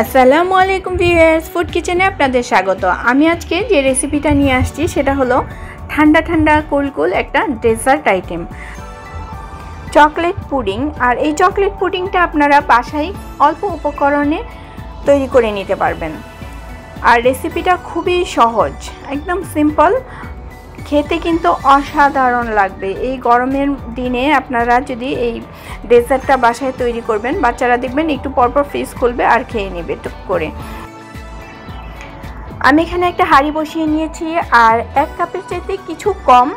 আসসালামু আলাইকুম viewers, food কিচেনে আপনাদের স্বাগত। আমি আজকে যে রেসিপিটা নিয়ে আসছি সেটা হলো ঠান্ডা ঠান্ডা কুলকুল একটা ডেজার্ট আইটেম, চকলেট পুডিং। আর এই চকলেট পুডিংটা আপনারা বাসায় অল্প উপকরণে তৈরি করে নিতে পারবেন। আর রেসিপিটা খুবই সহজ, একদম সিম্পল, খেতে কিন্তু অসাধারণ লাগবে। এই গরমের দিনে আপনারা যদি এই ডেজার্টটা বাসায় তৈরি করবেন, বাচ্চারা দেখবেন একটু পরপর ফ্রিজ খুলবে আর খেয়ে নেবে টুক করে। আমি এখানে একটা হাঁড়ি বসিয়ে নিয়েছি আর 1 কাপের চাইতে কিছু কম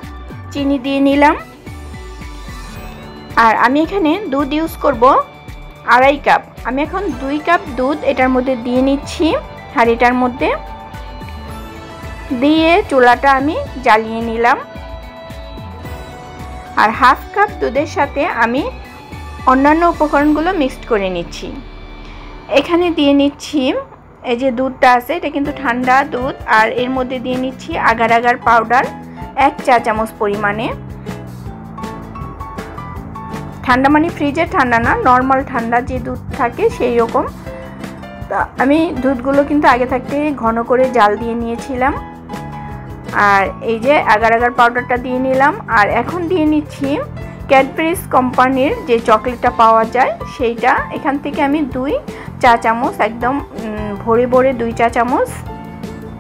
চিনি দিয়ে নিলাম। আর আমি এখানে দুধ ইউজ করব 2.5 কাপ। আমি এখন 2 কাপ দুধ এটার মধ্যে দিয়ে নিচ্ছি হাঁড়িটার মধ্যে, দিয়ে চুলাটা আমি জ্বালিয়ে নিলাম। আর 1/2 কাপ দুধের সাথে আমি অন্যান্য উপকরণগুলো মিক্সড করে নিচ্ছি। এখানে দিয়ে নিচ্ছি এই যে দুধটা আছে, এটা কিন্তু ঠান্ডা দুধ, আর এর মধ্যে দিয়ে নিচ্ছি আগার আগার পাউডার 1 চা চামচ পরিমাণে। ঠান্ডা মানে ফ্রিজের ঠান্ডা না, নর্মাল ঠান্ডা যে দুধ থাকে সেই রকম। আমি দুধগুলো কিন্তু আগে থাকতে ঘন করে জাল দিয়ে নিয়েছিলাম। আর এই যে আগার আগার পাউডারটা দিয়ে নিলাম। আর এখন দিয়ে নিচ্ছি ক্যাডবেরিজ কোম্পানির যে চকলেটটা পাওয়া যায় সেইটা। এখান থেকে আমি 2 চা চামচ, একদম ভরে ভরে 2 চা চামচ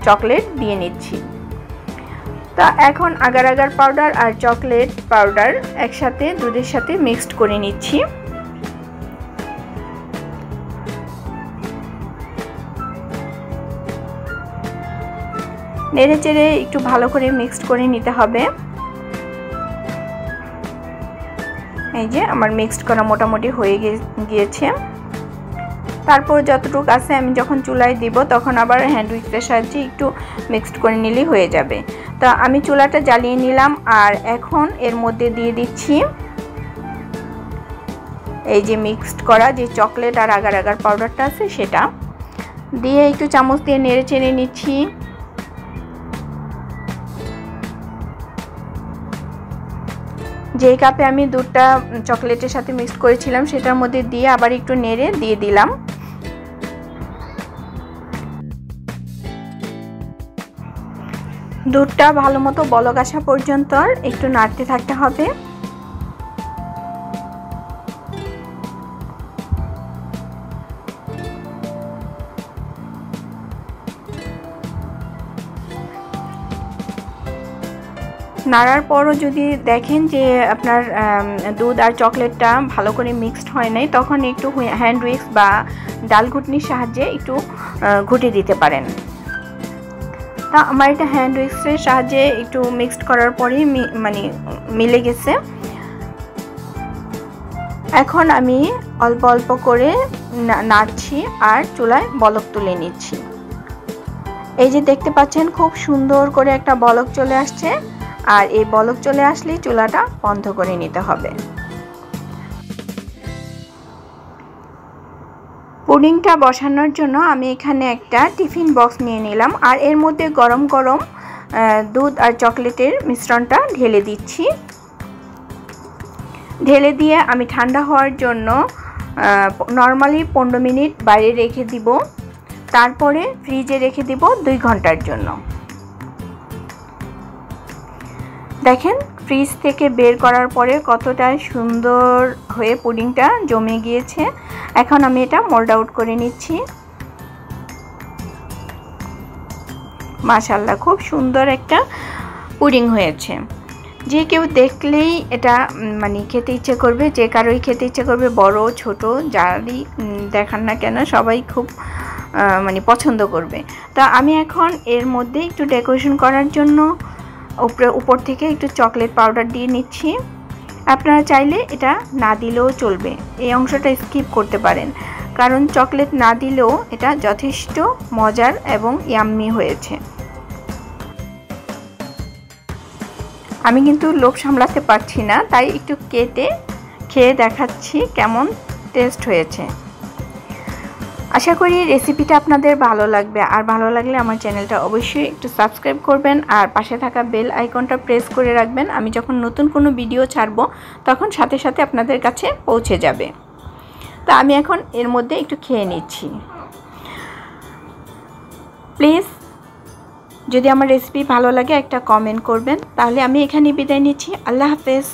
চকলেট দিয়ে নিচ্ছি। তা এখন আগার আগার পাউডার আর চকলেট পাউডার একসাথে দুধের সাথে মিক্সড করে নিচ্ছি। নেড়ে চেড়ে একটু ভালো করে মিক্সড করে নিতে হবে। এই যে আমার মিক্সড করা মোটামুটি হয়ে গিয়েছে। তারপর যতটুকু আছে আমি যখন চুলায় দিব তখন আবার হ্যান্ড উইক্সের সাহায্যে একটু মিক্সড করে নিলেই হয়ে যাবে। তো আমি চুলাটা জ্বালিয়ে নিলাম আর এখন এর মধ্যে দিয়ে দিচ্ছি এই যে মিক্সড করা যে চকলেট আর আগার আগার পাউডারটা আছে সেটা দিয়ে একটু চামচ দিয়ে নেড়ে চেড়ে নিচ্ছি। যে কাপে আমি দুধটা চকলেটের সাথে মিক্সড করেছিলাম সেটার মধ্যে দিয়ে আবার একটু নেড়ে দিয়ে দিলাম। দুধটা ভালো মতো বলক আসা পর্যন্ত একটু নাড়তে থাকতে হবে। নাড়ার পরও যদি দেখেন যে আপনার দুধ আর চকলেটটা ভালো করে মিক্সড হয় নাই, তখন একটু হ্যান্ড উইক্স বা ডাল ঘুটনির সাহায্যে একটু ঘুটে দিতে পারেন। তা আমার এটা হ্যান্ড উইক্সের সাহায্যে একটু মিক্সড করার পরেই মানে মিলে গেছে। এখন আমি অল্প অল্প করে নাড়ছি আর চুলায় বলক তুলে নিচ্ছি। এই যে দেখতে পাচ্ছেন খুব সুন্দর করে একটা বলক চলে আসছে। আর এই বলক চলে আসলেই চুলাটা বন্ধ করে নিতে হবে। পুডিংটা বসানোর জন্য আমি এখানে একটা টিফিন বক্স নিয়ে নিলাম আর এর মধ্যে গরম গরম দুধ আর চকলেটের মিশ্রণটা ঢেলে দিচ্ছি। ঢেলে দিয়ে আমি ঠান্ডা হওয়ার জন্য নর্মালি 15 মিনিট বাইরে রেখে দিব, তারপরে ফ্রিজে রেখে দিব 2 ঘন্টার জন্য। দেখেন ফ্রিজ থেকে বের করার পরে কতটা সুন্দর হয়ে পুডিংটা জমে গিয়েছে। এখন আমি এটা মোল্ড আউট করে নিচ্ছি। মাশাআল্লাহ, খুব সুন্দর একটা পুডিং হয়েছে। যে কেউ দেখলেই এটা মানে খেতে ইচ্ছে করবে, যে কারোই খেতে ইচ্ছে করবে, বড় ছোট যারই দেখান না কেন সবাই খুব মানে পছন্দ করবে। তা আমি এখন এর মধ্যে একটু ডেকোরেশন করার জন্য উপর থেকে একটু চকলেট পাউডার দিয়ে নিচ্ছি। আপনারা চাইলে এটা না দিলেও চলবে, এই অংশটা স্কিপ করতে পারেন, কারণ চকলেট না দিলেও এটা যথেষ্ট মজার এবং ইয়াম্মি হয়েছে। আমি কিন্তু লোভ সামলাতে পারছি না, তাই একটু কেটে খেয়ে দেখাচ্ছি কেমন টেস্ট হয়েছে। আশা করি রেসিপিটা আপনাদের ভালো লাগবে। আর ভালো লাগলে আমার চ্যানেলটা অবশ্যই একটু সাবস্ক্রাইব করবেন আর পাশে থাকা বেল আইকনটা প্রেস করে রাখবেন। আমি যখন নতুন কোনো ভিডিও ছাড়বো তখন সাথে সাথে আপনাদের কাছে পৌঁছে যাবে। তা আমি এখন এর মধ্যে একটু খেয়ে নিচ্ছি। প্লিজ যদি আমার রেসিপি ভালো লাগে একটা কমেন্ট করবেন। তাহলে আমি এখানে বিদায় নিচ্ছি। আল্লাহ হাফেজ।